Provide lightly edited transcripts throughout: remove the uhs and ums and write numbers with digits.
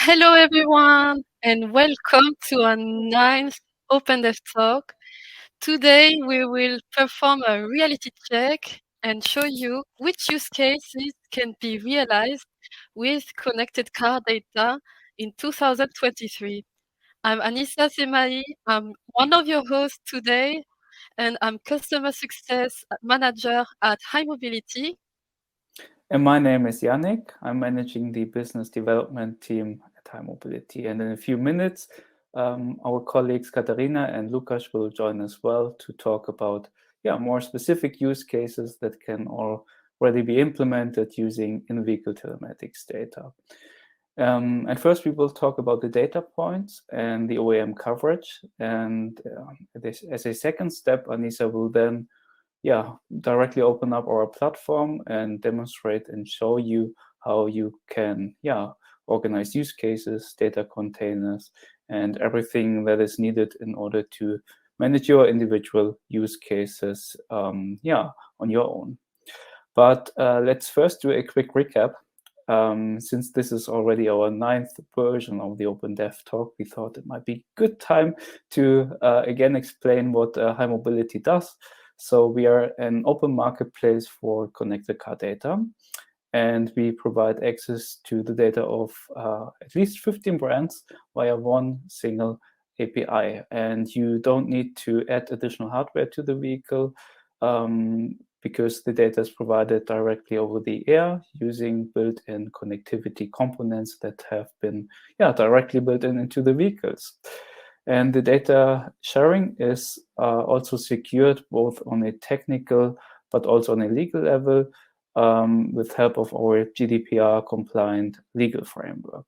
Hello, everyone, and welcome to our ninth Open Dev Talk. Today, we will perform a reality check and show you which use cases can be realized with connected car data in 2023. I'm Anissa Semai. I'm one of your hosts today, and I'm Customer Success Manager at High Mobility. And my name is Yannick. I'm managing the business development team at High Mobility. And in a few minutes, our colleagues Katharina and Lukas will join as well to talk about more specific use cases that can already be implemented using in-vehicle telematics data. And first, we will talk about the data points and the OEM coverage. And as a second step, Anissa will then directly open up our platform and demonstrate and show you how you can organize use cases, data containers, and everything that is needed in order to manage your individual use cases on your own. But let's first do a quick recap. Since this is already our ninth version of the Open Dev Talk, we thought it might be a good time to again explain what High Mobility does. So we are an open marketplace for connected car data, and we provide access to the data of at least 15 brands via one single API. And you don't need to add additional hardware to the vehicle because the data is provided directly over the air using built-in connectivity components that have been directly built into the vehicles. And the data sharing is also secured both on a technical but also on a legal level with help of our GDPR-compliant legal framework.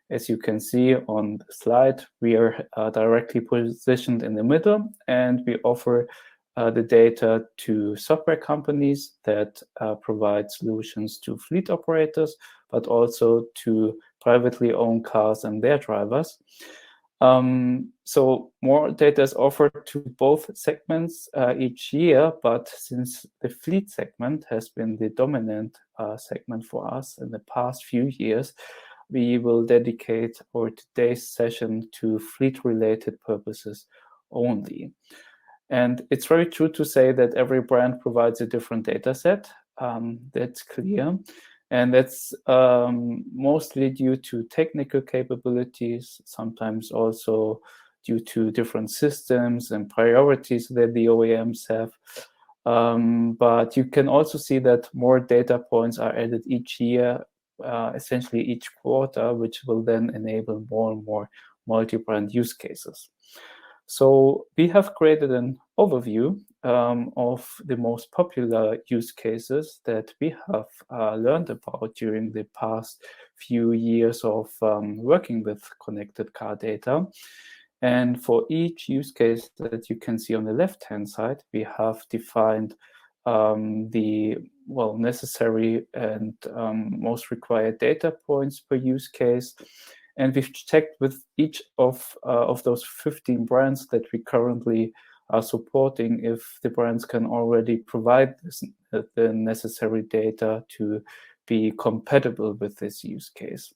As you can see on the slide, we are directly positioned in the middle, and we offer the data to software companies that provide solutions to fleet operators, but also to privately owned cars and their drivers. So more data is offered to both segments each year, but since the fleet segment has been the dominant segment for us in the past few years, we will dedicate our today's session to fleet-related purposes only. And it's very true to say that every brand provides a different data set. That's clear. And that's mostly due to technical capabilities, sometimes also due to different systems and priorities that the OEMs have. But you can also see that more data points are added each year, essentially each quarter, which will then enable more and more multi-brand use cases. So we have created an overview of the most popular use cases that we have learned about during the past few years of working with connected car data. And for each use case that you can see on the left-hand side, we have defined the necessary and most required data points per use case. And we've checked with each of those 15 brands that we currently are supporting if the brands can already provide the necessary data to be compatible with this use case.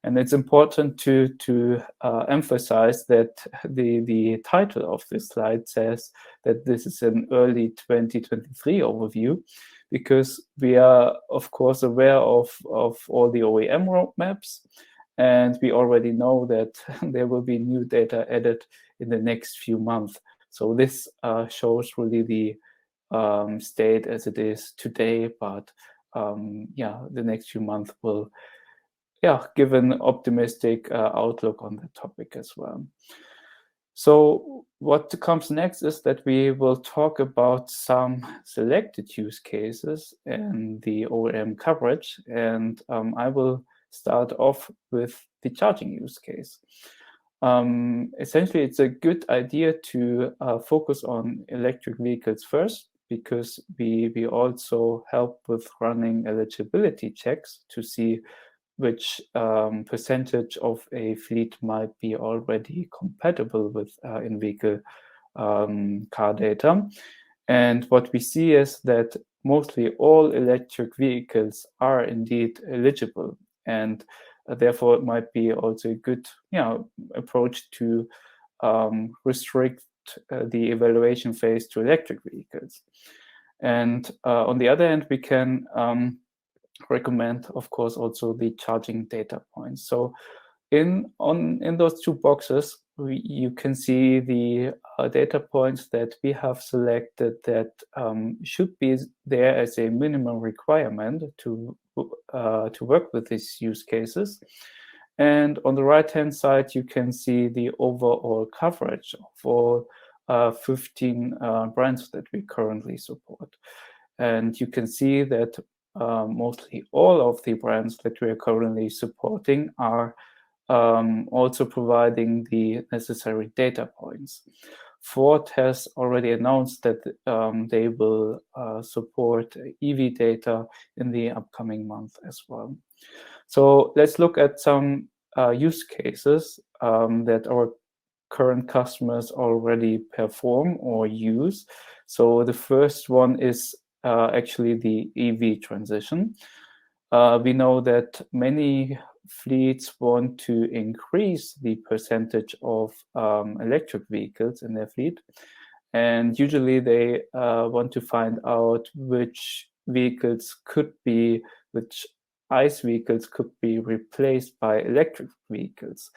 And it's important to emphasize that the title of this slide says that this is an early 2023 overview, because we are, of course, aware of all the OEM roadmaps. And we already know that there will be new data added in the next few months. So this shows really the state as it is today. But the next few months will give an optimistic outlook on the topic as well. So what comes next is that we will talk about some selected use cases and the OEM coverage. And I will start off with the charging use case. Essentially, it's a good idea to focus on electric vehicles first, because we also help with running eligibility checks to see which percentage of a fleet might be already compatible with in-vehicle car data. And what we see is that mostly all electric vehicles are indeed eligible. And therefore it might be also a good approach to restrict the evaluation phase to electric vehicles. And on the other hand, we can recommend, of course, also the charging data points. So in those two boxes, you can see the data points that we have selected that should be there as a minimum requirement to work with these use cases. And on the right-hand side, you can see the overall coverage for 15 brands that we currently support. And you can see that mostly all of the brands that we are currently supporting are also providing the necessary data points. Ford has already announced that they will support EV data in the upcoming month as well. So let's look at some use cases that our current customers already perform or use. So the first one is actually the EV transition. We know that many fleets want to increase the percentage of electric vehicles in their fleet. And usually they want to find out which ICE vehicles could be replaced by electric vehicles.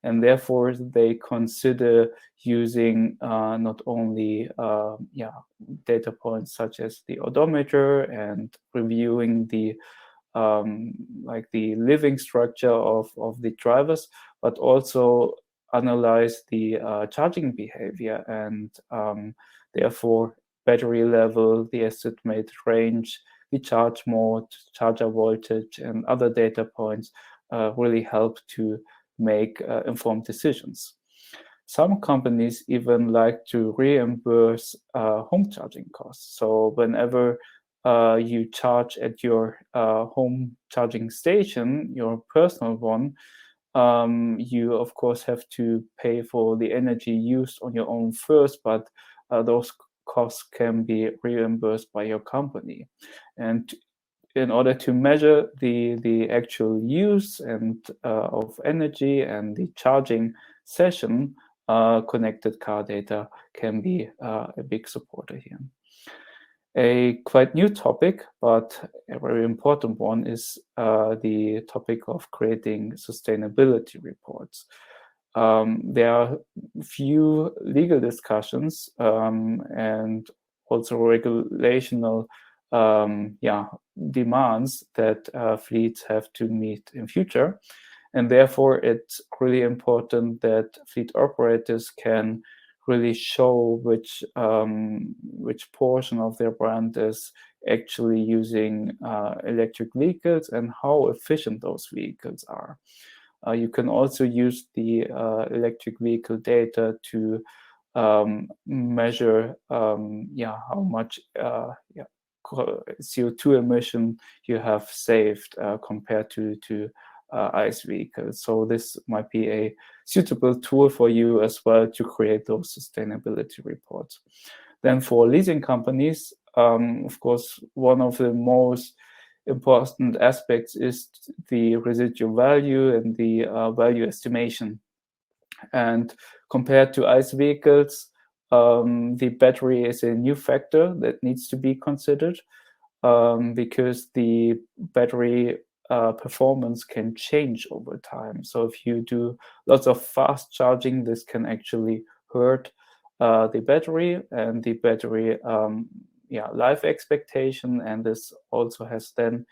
And therefore they consider using not only data points such as the odometer and reviewing the living structure of the drivers, but also analyze the charging behavior and therefore battery level, the estimated range, the charge mode, charger voltage, and other data points really help to make informed decisions. Some companies even like to reimburse home charging costs. So whenever you charge at your home charging station, your personal one, you of course have to pay for the energy used on your own first, but those costs can be reimbursed by your company. And in order to measure the actual use and of energy and the charging session, connected car data can be a big supporter here. A quite new topic, but a very important one, is the topic of creating sustainability reports. There are few legal discussions and also regulational demands that fleets have to meet in future. And therefore, it's really important that fleet operators can really show which portion of their brand is actually using electric vehicles and how efficient those vehicles are. You can also use the electric vehicle data to measure how much CO2 emission you have saved compared to ICE vehicles. So this might be a suitable tool for you as well to create those sustainability reports. Then for leasing companies, of course, one of the most important aspects is the residual value and the value estimation. And compared to ICE vehicles, the battery is a new factor that needs to be considered because the battery performance can change over time. So if you do lots of fast charging, this can actually hurt the battery and the battery life expectation, and this also has then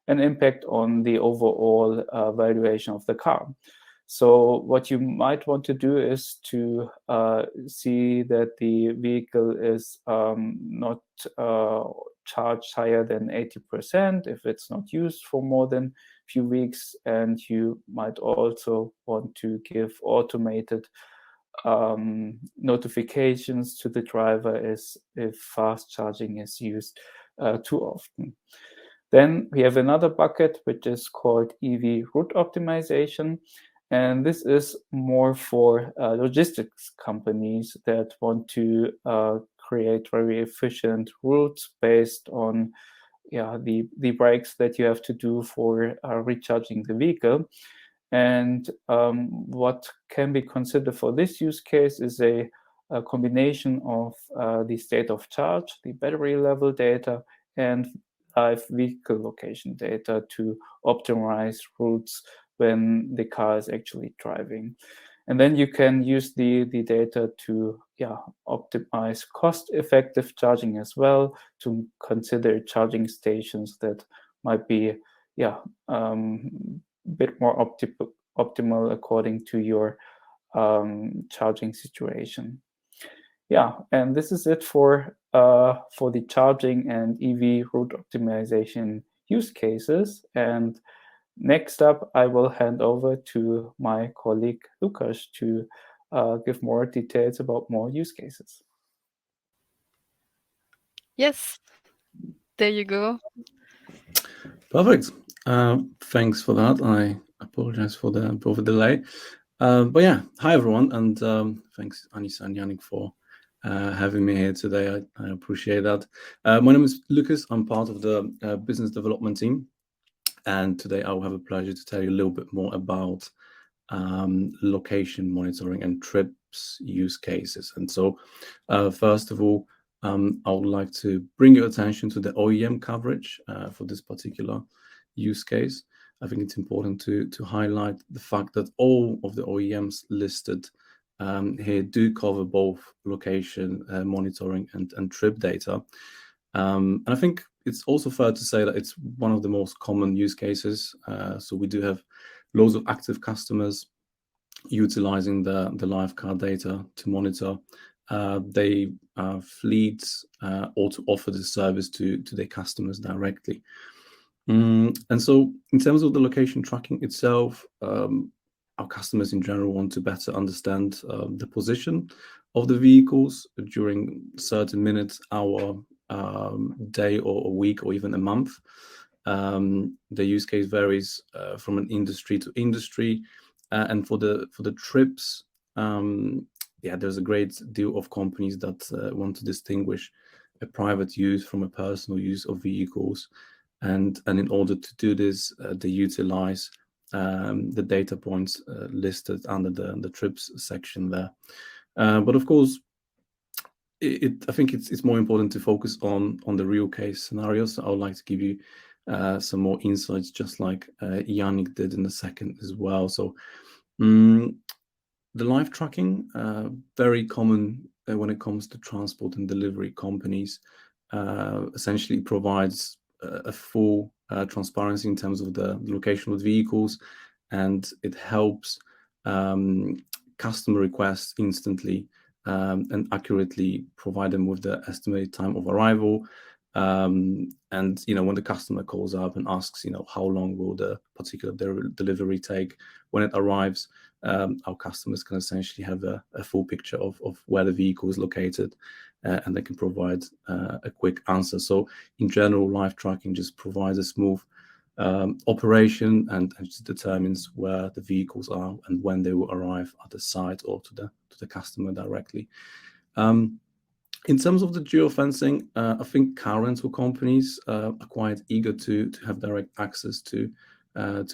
an impact on the overall valuation of the car. So what you might want to do is to see that the vehicle is not charged higher than 80% if it's not used for more than a few weeks. And you might also want to give automated notifications to the driver if fast charging is used too often. Then we have another bucket, which is called EV route optimization. And this is more for logistics companies that want to create very efficient routes based on the breaks that you have to do for recharging the vehicle. And what can be considered for this use case is a combination of the state of charge, the battery level data, and live vehicle location data to optimize routes when the car is actually driving. And then you can use the data to optimize cost-effective charging as well, to consider charging stations that might be bit more optimal according to your charging situation. Yeah, and this is it for the charging and EV route optimization use cases. And next up, I will hand over to my colleague Lukas to give more details about more use cases. Yes, there you go. Perfect. Thanks for that. I apologize for the delay. But yeah, hi everyone, and thanks Anissa and Yannick for having me here today. I appreciate that. My name is Lucas. I'm part of the business development team, and today I will have a pleasure to tell you a little bit more about location monitoring and trips use cases. And so, first of all, I would like to bring your attention to the OEM coverage for this particular use case. I think it's important to highlight the fact that all of the OEMs listed here do cover both location monitoring and trip data. And I think it's also fair to say that it's one of the most common use cases. So we do have loads of active customers utilizing the live car data to monitor they fleets or to offer the service to their customers directly. And so in terms of the location tracking itself, our customers in general want to better understand the position of the vehicles during certain minutes, hour, day or a week or even a month. The use case varies from an industry to industry, and for the trips, there's a great deal of companies that want to distinguish a private use from a personal use of vehicles, and in order to do this, they utilize the data points listed under the trips section there. But of course, I think it's more important to focus on the real case scenarios. So I would like to give you some more insights, just like Yannick did in a second as well. So the live tracking, very common when it comes to transport and delivery companies, essentially provides a full transparency in terms of the location of vehicles, and it helps customer requests instantly and accurately provide them with the estimated time of arrival. And when the customer calls up and asks, how long will the particular delivery take when it arrives, our customers can essentially have a full picture of where the vehicle is located, and they can provide a quick answer. So in general, live tracking just provides a smooth operation and just determines where the vehicles are and when they will arrive at the site or to the customer directly. In terms of the geofencing, I think car rental companies are quite eager to have direct access to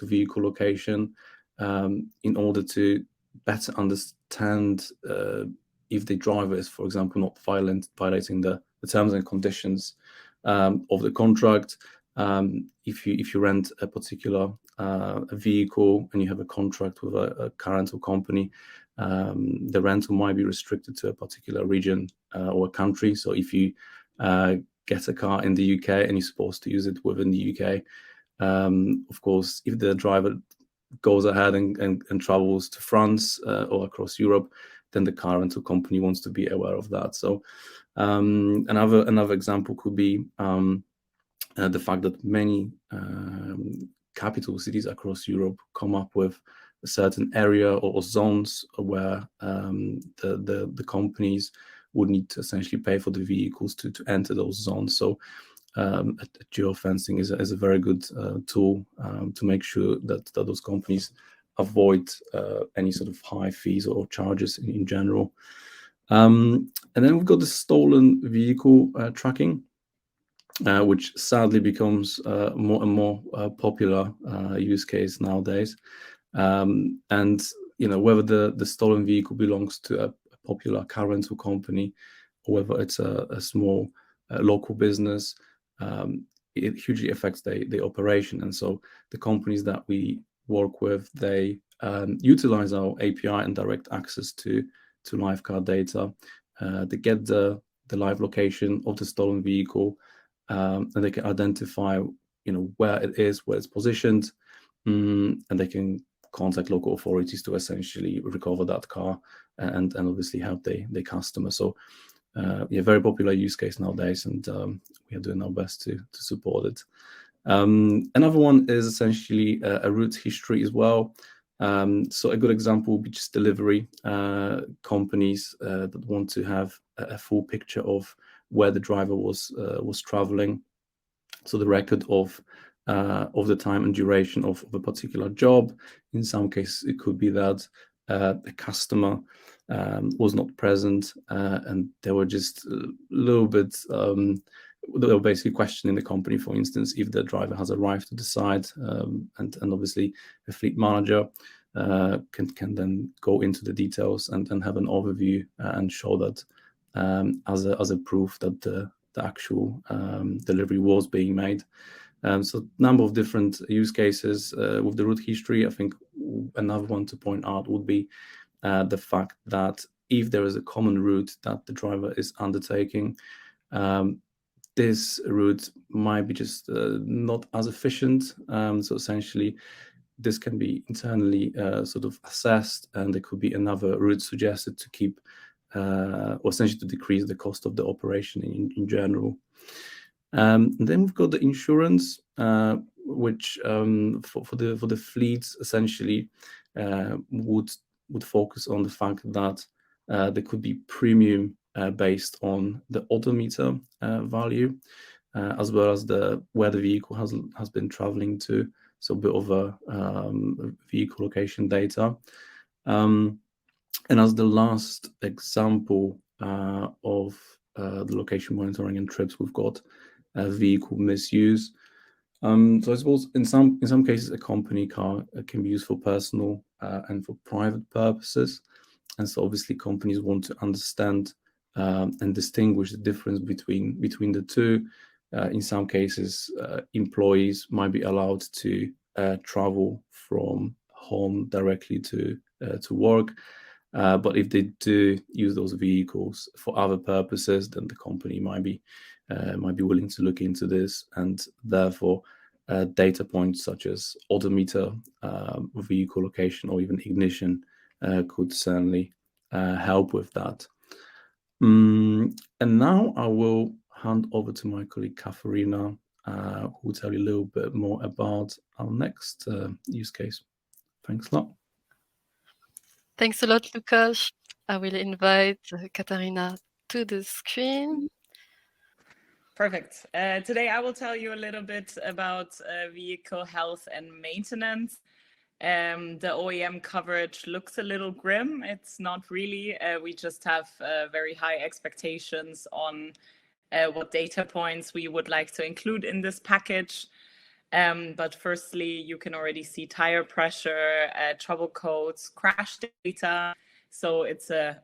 vehicle location in order to better understand if the driver is, for example, not violating the terms and conditions of the contract. If you rent a particular vehicle and you have a contract with a car rental company, the rental might be restricted to a particular region or a country. So if you get a car in the UK and you're supposed to use it within the UK, of course, if the driver goes ahead and travels to France or across Europe, then the car rental company wants to be aware of that. So another example could be the fact that many capital cities across Europe come up with a certain area or zones where the companies would need to essentially pay for the vehicles to enter those zones. So geofencing is a very good tool to make sure that those companies avoid any sort of high fees or charges in general. And then we've got the stolen vehicle tracking, which sadly becomes more and more popular use case nowadays. And whether the stolen vehicle belongs to a popular car rental company or whether it's a small local business, it hugely affects the operation. And so the companies that we work with, they utilize our API and direct access to live car data. They get the live location of the stolen vehicle, and they can identify where it is, where it's positioned, and they can contact local authorities to essentially recover that car and obviously help the customer. So very popular use case nowadays, and we are doing our best to support it. Another one is essentially a route history as well. So a good example would be just delivery companies that want to have a full picture of where the driver was traveling. So the record of the time and duration of a particular job. In some cases, it could be that a customer was not present and they were just a little bit. They were basically questioning the company, for instance, if the driver has arrived to the site, and obviously a fleet manager can then go into the details and have an overview and show that as a proof that the actual delivery was being made. So a number of different use cases with the route history. I think another one to point out would be the fact that if there is a common route that the driver is undertaking, this route might be just not as efficient. So essentially, this can be internally sort of assessed, and there could be another route suggested to keep or essentially to decrease the cost of the operation in general. And then we've got the insurance, which for the fleets essentially would focus on the fact that there could be premium based on the odometer value, as well as where the vehicle has been traveling to, so a bit of a vehicle location data. And as the last example of the location monitoring and trips, we've got vehicle misuse. So I suppose in some cases, a company car can be used for personal and for private purposes. And so obviously companies want to understand and distinguish the difference between the two. In some cases, employees might be allowed to travel from home directly to work. But if they do use those vehicles for other purposes, then the company might be willing to look into this, and therefore data points such as odometer, vehicle location, or even ignition could certainly help with that. And now I will hand over to my colleague Katharina, who will tell you a little bit more about our next use case. Thanks a lot. Thanks a lot, Lukasz. I will invite Katharina to the screen. Perfect. Today I will tell you a little bit about vehicle health and maintenance. The OEM coverage looks a little grim. It's not really. We just have very high expectations on what data points we would like to include in this package. But firstly, you can already see tire pressure, trouble codes, crash data. So it's a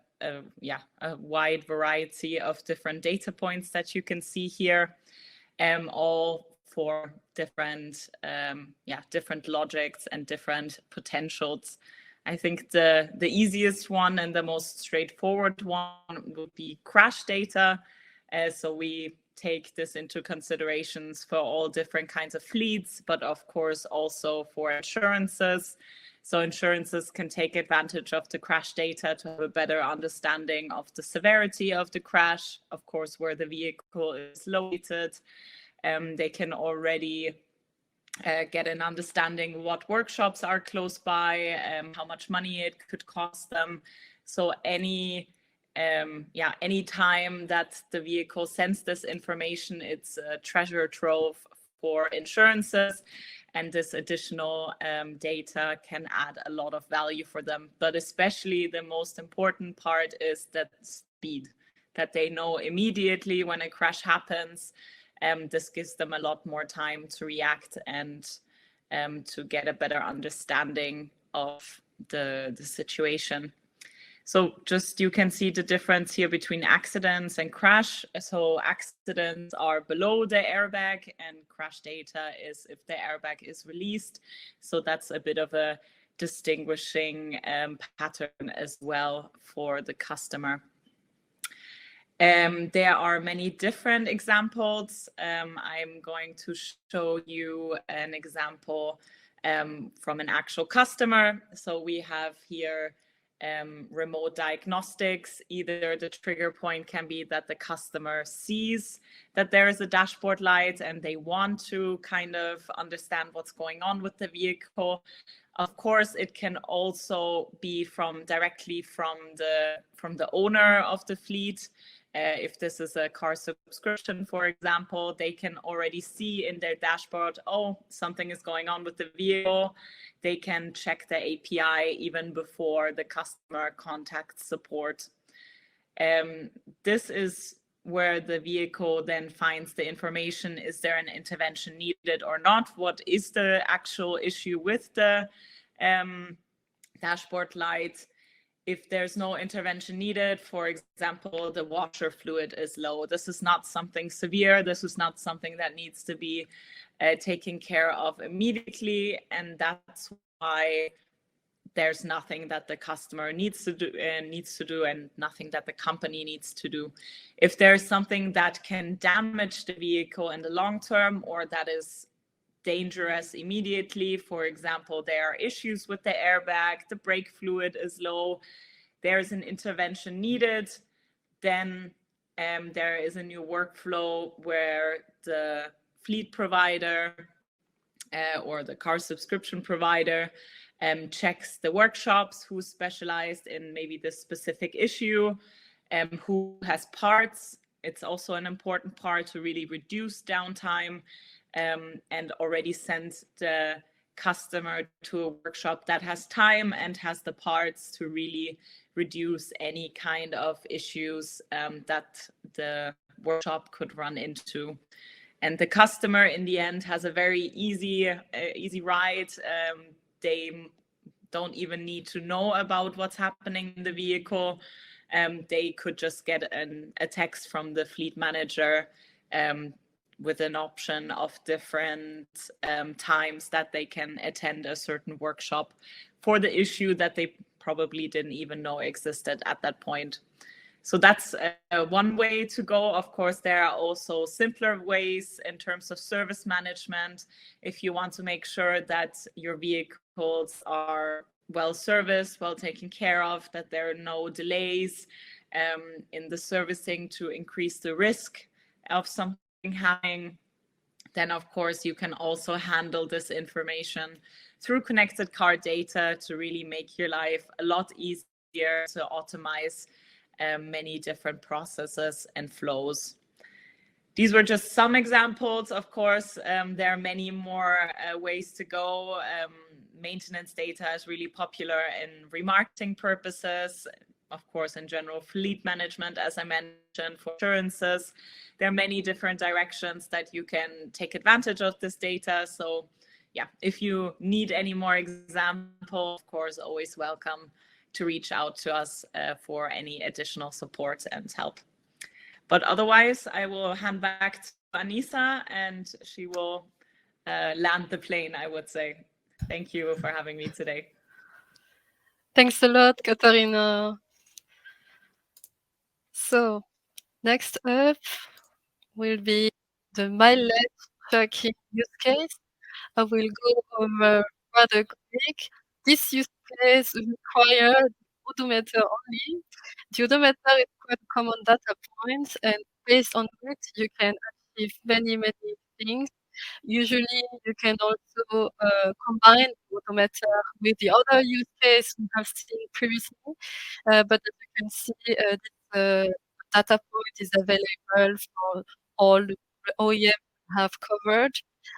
wide variety of different data points that you can see here, all for different logics and different potentials. I think the easiest one and the most straightforward one would be crash data. So we take this into considerations for all different kinds of fleets, but of course also for insurances. So insurances can take advantage of the crash data to have a better understanding of the severity of the crash, of course, where the vehicle is located. They can already get an understanding what workshops are close by, how much money it could cost them. So any time that the vehicle sends this information, it's a treasure trove for insurances, and this additional data can add a lot of value for them. But especially the most important part is that speed, that they know immediately when a crash happens. This gives them a lot more time to react and to get a better understanding of the situation. So just you can see the difference here between accidents and crash. So accidents are below the airbag and crash data is if the airbag is released. So that's a bit of a distinguishing pattern as well for the customer. There are many different examples. I'm going to show you an example from an actual customer. So we have here remote diagnostics. Either the trigger point can be that the customer sees that there is a dashboard light and they want to kind of understand what's going on with the vehicle. Of course, it can also be directly from the owner of the fleet. If this is a car subscription, for example, they can already see in their dashboard, oh, something is going on with the vehicle. They can check the API even before the customer contacts support. This is where the vehicle then finds the information. Is there an intervention needed or not? What is the actual issue with the dashboard light? If there's no intervention needed, for example, the washer fluid is low. This is not something severe. This is not something that needs to be taken care of immediately. And that's why there's nothing that the customer needs to do and nothing that the company needs to do. If there's something that can damage the vehicle in the long term or that is dangerous immediately, for example, there are issues with the airbag, the brake fluid is low, there's an intervention needed, then there is a new workflow where the fleet provider or the car subscription provider checks the workshops who specialized in maybe this specific issue, who has parts. It's also an important part to really reduce downtime, and already send the customer to a workshop that has time and has the parts to really reduce any kind of issues that the workshop could run into. And the customer in the end has a very easy ride. They don't even need to know about what's happening in the vehicle. They could just get a text from the fleet manager with an option of different times that they can attend a certain workshop for the issue that they probably didn't even know existed at that point. So that's one way to go. Of course, there are also simpler ways in terms of service management. If you want to make sure that your vehicles are well serviced, well taken care of, that there are no delays in the servicing to increase the risk of something happening, then of course you can also handle this information through connected car data to really make your life a lot easier to optimize many different processes and flows. These were just some examples. Of course, there are many more ways to go. Maintenance data is really popular in remarketing purposes. Of course, in general, fleet management, as I mentioned, for insurances. There are many different directions that you can take advantage of this data. So yeah, if you need any more examples, of course, always welcome to reach out to us for any additional support and help. But otherwise, I will hand back to Anissa and she will land the plane, I would say. Thank you for having me today. Thanks a lot, Katharina. So, next up will be the mileage tracking use case. I will go over rather quick. This use case requires odometer only. The odometer is quite a common data point, and based on it, you can achieve many things. Usually, you can also combine the odometer with the other use case we have seen previously. But as you can see, this data point is available for all the OEM have covered.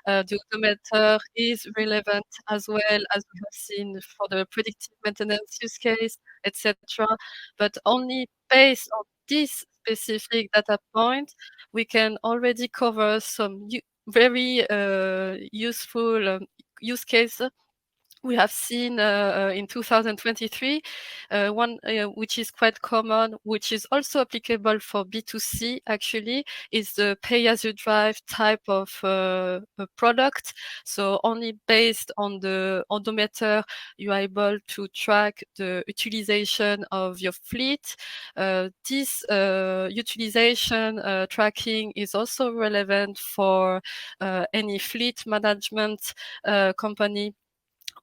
The odometer is relevant as well as we have seen for the predictive maintenance use case, etc. But only based on this specific data point, we can already cover some very useful use cases we have seen in 2023 one which is quite common, which is also applicable for B2C actually, is the pay-as-you-drive type of product. So only based on the odometer, you are able to track the utilization of your fleet. This utilization tracking is also relevant for any fleet management company,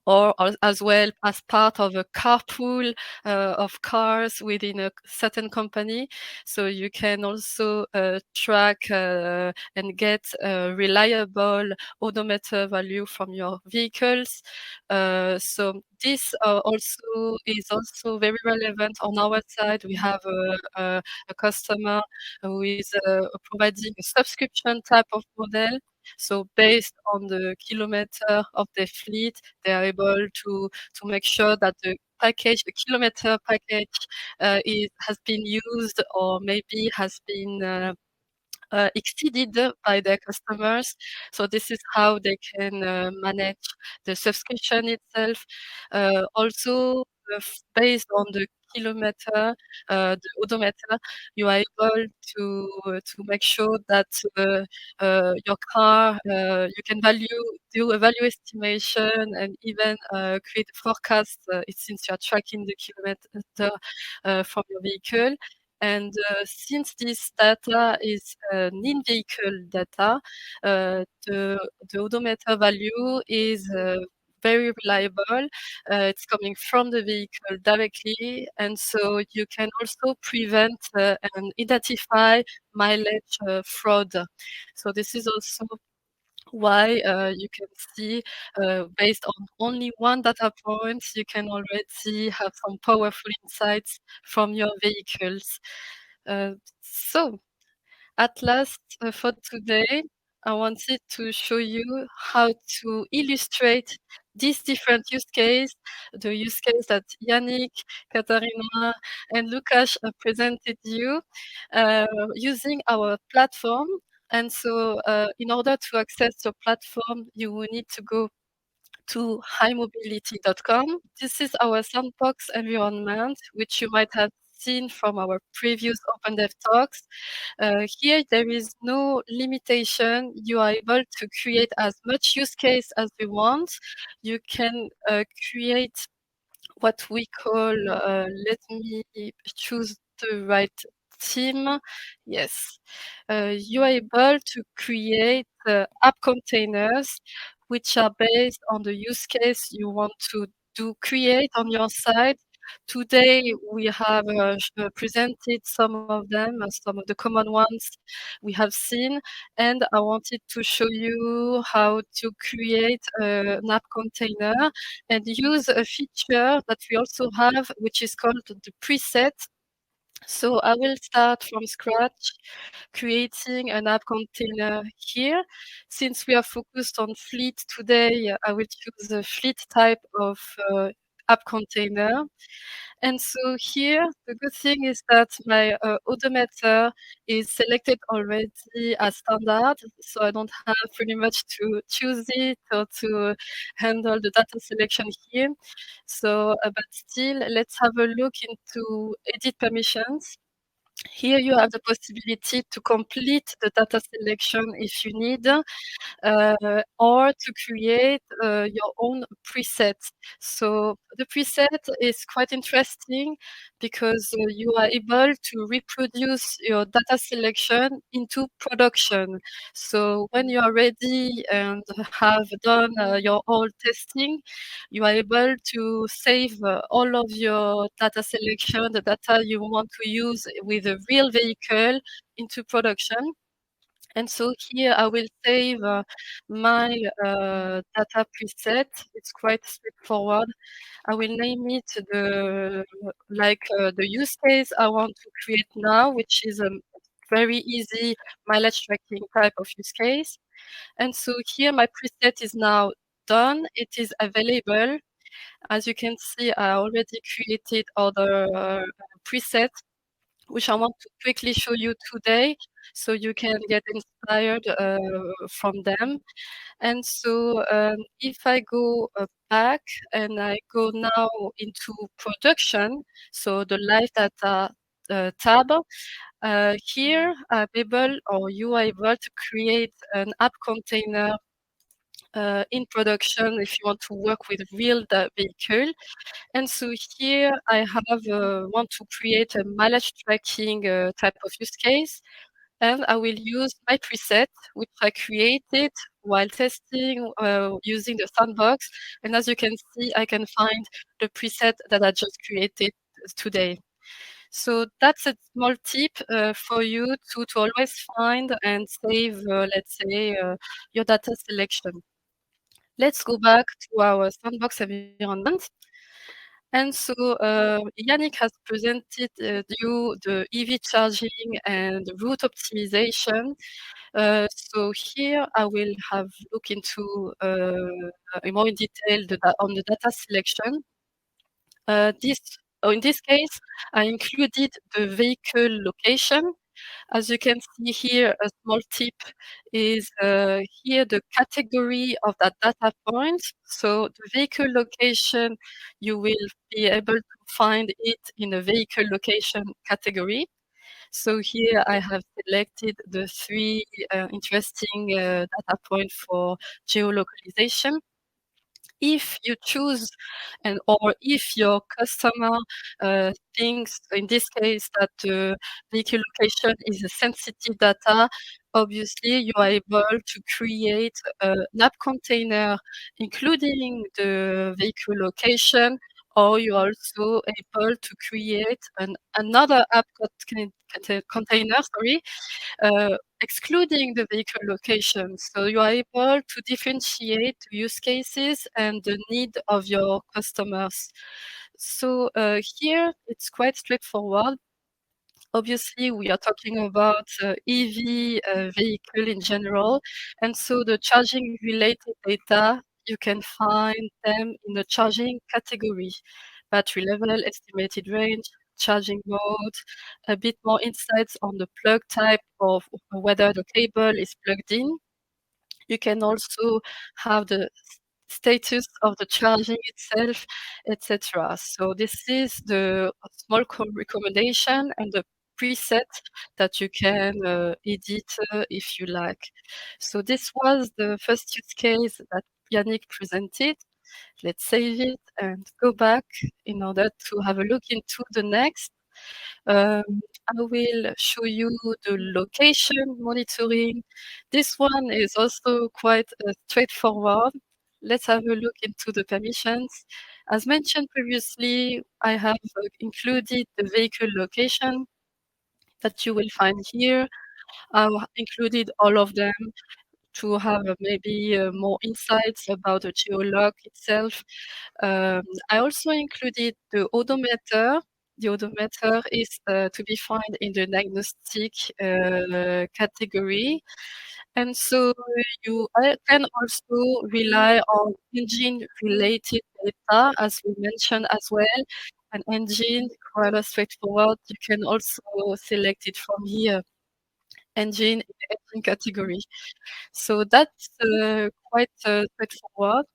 or as well as part of a carpool of cars within a certain company. So you can also track and get a reliable odometer value from your vehicles. So this also is also very relevant on our side. We have a customer who is providing a subscription type of model. So based on the kilometer of the fleet, they are able to make sure that the package, the kilometer package, has been used or maybe has been exceeded by their customers. So this is how they can manage the subscription itself. Also, based on the kilometer, the odometer, you are able to make sure that your car, you can do a value estimation and even create a forecast since you are tracking the kilometer from your vehicle. And since this data is in-vehicle data, the odometer value is very reliable. It's coming from the vehicle directly, and so you can also prevent and identify mileage fraud. So this is also why you can see, based on only one data point, you can already have some powerful insights from your vehicles. So at last, for today, I wanted to show you how to illustrate these different use case, the use case that Yannick, Katharina, and Lukasz presented you, using our platform. And so, in order to access your platform, you will need to go to highmobility.com. This is our sandbox environment, which you might have seen from our previous OpenDev talks. Here, there is no limitation. You are able to create as much use case as you want. You can create what we call, let me choose the right theme. Yes. You are able to create app containers which are based on the use case you want to create on your side. Today, we have presented some of them, some of the common ones we have seen, and I wanted to show you how to create an app container and use a feature that we also have, which is called the preset. So I will start from scratch, creating an app container here. Since we are focused on fleet today, I will choose a fleet type of app container. And so here, the good thing is that my odometer is selected already as standard, so I don't have pretty much to choose it or to handle the data selection here. So, but still, let's have a look into edit permissions. Here you have the possibility to complete the data selection if you need, or to create your own preset. So the preset is quite interesting because you are able to reproduce your data selection into production. So when you are ready and have done your whole testing, you are able to save all of your data selection, the data you want to use with a real vehicle, into production. And so here I will save my data preset. It's quite straightforward. I will name it the use case I want to create now, which is a very easy mileage tracking type of use case. And so here my preset is now done. It is available. As you can see, I already created other presets, which I want to quickly show you today. so you can get inspired from them. And so if I go back and I go now into production, so the live data tab, here I'm able, or you are able to create an app container in production if you want to work with real vehicle. And so here I have want to create a mileage tracking type of use case, and I will use my preset, which I created while testing using the sandbox. And as you can see, I can find the preset that I just created today. So that's a small tip for you to always find and save, let's say, your data selection. Let's go back to our sandbox environment. And so Yannick has presented you the EV charging and route optimization. So here I will have look into more in detail on the data selection. In this case, I included the vehicle location. As you can see here, a small tip is here the category of that data point. So the vehicle location, you will be able to find it in a vehicle location category. So here I have selected the three interesting data points for geolocalization. If you choose or if your customer thinks, in this case, that the vehicle location is a sensitive data, obviously you are able to create an app container including the vehicle location, or you are also able to create another app container, excluding the vehicle location. So you are able to differentiate use cases and the need of your customers. So here it's quite straightforward. Obviously, we are talking about EV vehicle in general, and so the charging related data, you can find them in the charging category: battery level, estimated range, charging mode, a bit more insights on the plug type of whether the cable is plugged in. You can also have the status of the charging itself, etc. So this is the small recommendation and the preset that you can edit if you like. So this was the first use case that Yannick presented. Let's save it and go back in order to have a look into the next. I will show you the location monitoring. This one is also quite straightforward. Let's have a look into the permissions. As mentioned previously, I have included the vehicle location that you will find here. I've included all of them to have maybe more insights about the geolog itself. I also included the odometer. The odometer is to be found in the diagnostic category. And so you can also rely on engine-related data, as we mentioned as well. An engine, rather straightforward. You can also select it from here, engine in the engine category. So that's quite straightforward.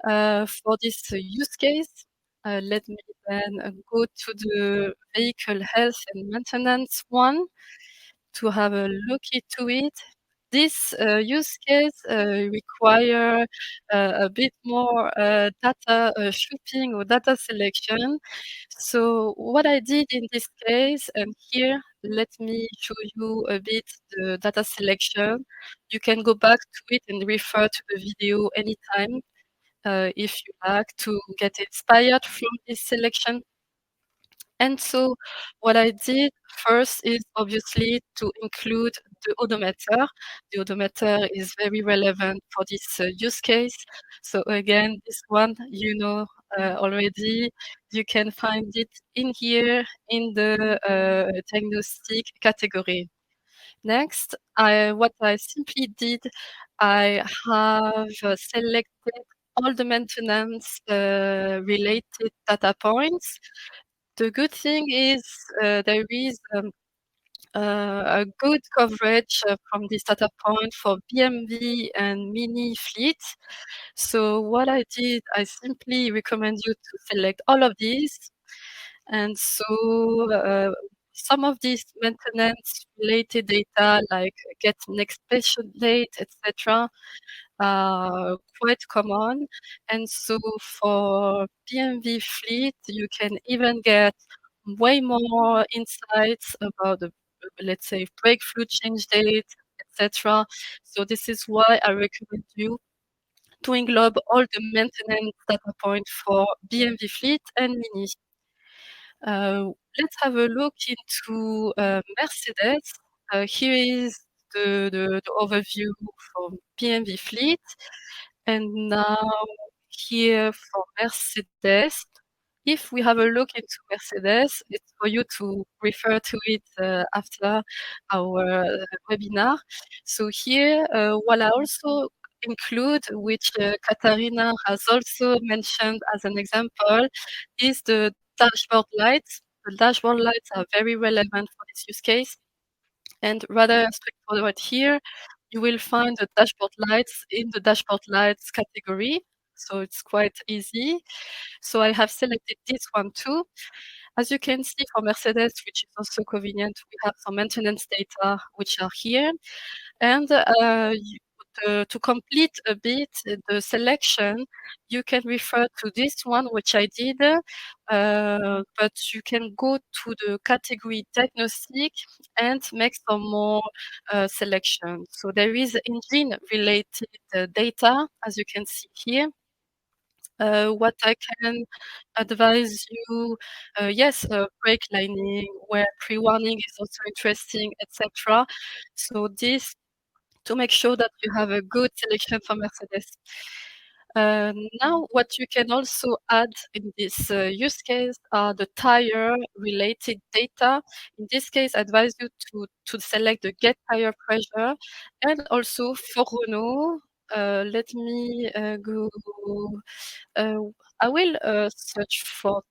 For this use case, let me then go to the vehicle health and maintenance one to have a look into it. This use case require a bit more data shopping or data selection. So what I did in this case, and here, let me show you a bit the data selection. You can go back to it and refer to the video anytime if you like to get inspired from this selection. And so what I did first is obviously to include the odometer. The odometer is very relevant for this use case. So again, this one, already, you can find it in here in the diagnostic category. Next, what I simply did, I have selected all the maintenance related data points. The good thing is there is a good coverage from this data point for BMV and mini fleet. So what I did, I simply recommend you to select all of these. And so some of these maintenance related data like get next patient date, etc., quite common. And so for PMV fleet, you can even get way more insights about the, let's say, breakthrough change date, etc. So this is why I recommend you to englobe all the maintenance data points for BMV fleet and Mini. Let's have a look into Mercedes. Here is the overview for BMV fleet. And now here for Mercedes, if we have a look into Mercedes, it's for you to refer to it after our webinar. So here, what I also include, which Katharina has also mentioned as an example, is the dashboard lights. The dashboard lights are very relevant for this use case. And rather straightforward here, you will find the dashboard lights in the dashboard lights category. So it's quite easy. So I have selected this one too. As you can see for Mercedes, which is also convenient, we have some maintenance data which are here. And to complete a bit the selection, you can refer to this one, which I did, but you can go to the category diagnostic and make some more selection. So there is engine-related data, as you can see here. What I can advise you, yes, brake lining, where pre-warning is also interesting, etc. So this to make sure that you have a good selection for Mercedes. Now, what you can also add in this use case are the tire-related data. In this case, I advise you to select the get tire pressure, and also for Renault. Let me go. Uh, I will search for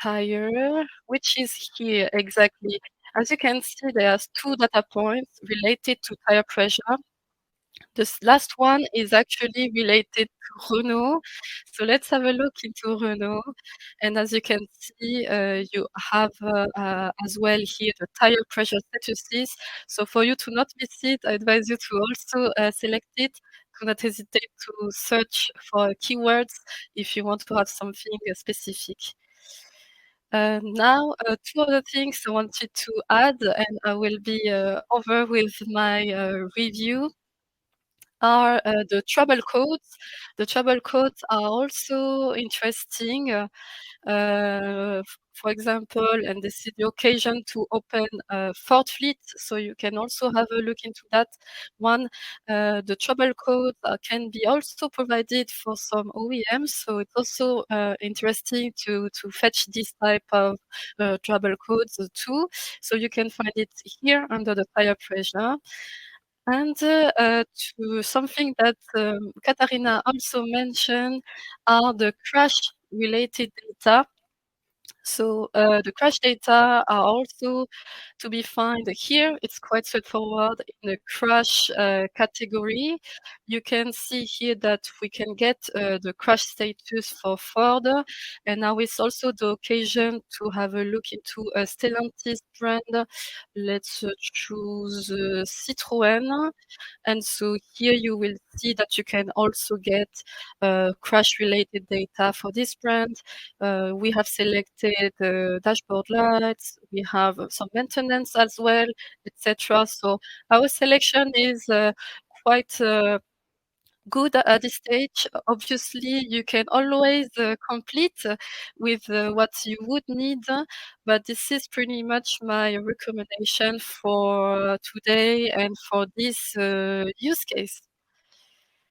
tire, which is here exactly. As you can see, there's two data points related to tire pressure. This last one is actually related to Renault. So let's have a look into Renault. And as you can see, you have as well here the tire pressure statuses. So for you to not miss it, I advise you to also select it. Do not hesitate to search for keywords if you want to have something specific. Now, two other things I wanted to add, and I will be over with my review are the trouble codes. The trouble codes are also interesting. For example, and this is the occasion to open Ford Fleet, so you can also have a look into that one. The trouble code can be also provided for some OEMs, so it's also interesting to fetch this type of trouble codes too. So you can find it here under the tire pressure. And to something that Katharina also mentioned are the crash-related data. So the crash data are also to be found here. It's quite straightforward in the crash category. You can see here that we can get the crash status for Ford, and now it's also the occasion to have a look into a Stellantis brand. Let's choose Citroën. And so here you will see that you can also get crash-related data for this brand. We have selected dashboard lights. We have some maintenance as well, etc. So our selection is quite good at this stage. Obviously, you can always complete with what you would need, but this is pretty much my recommendation for today and for this use case.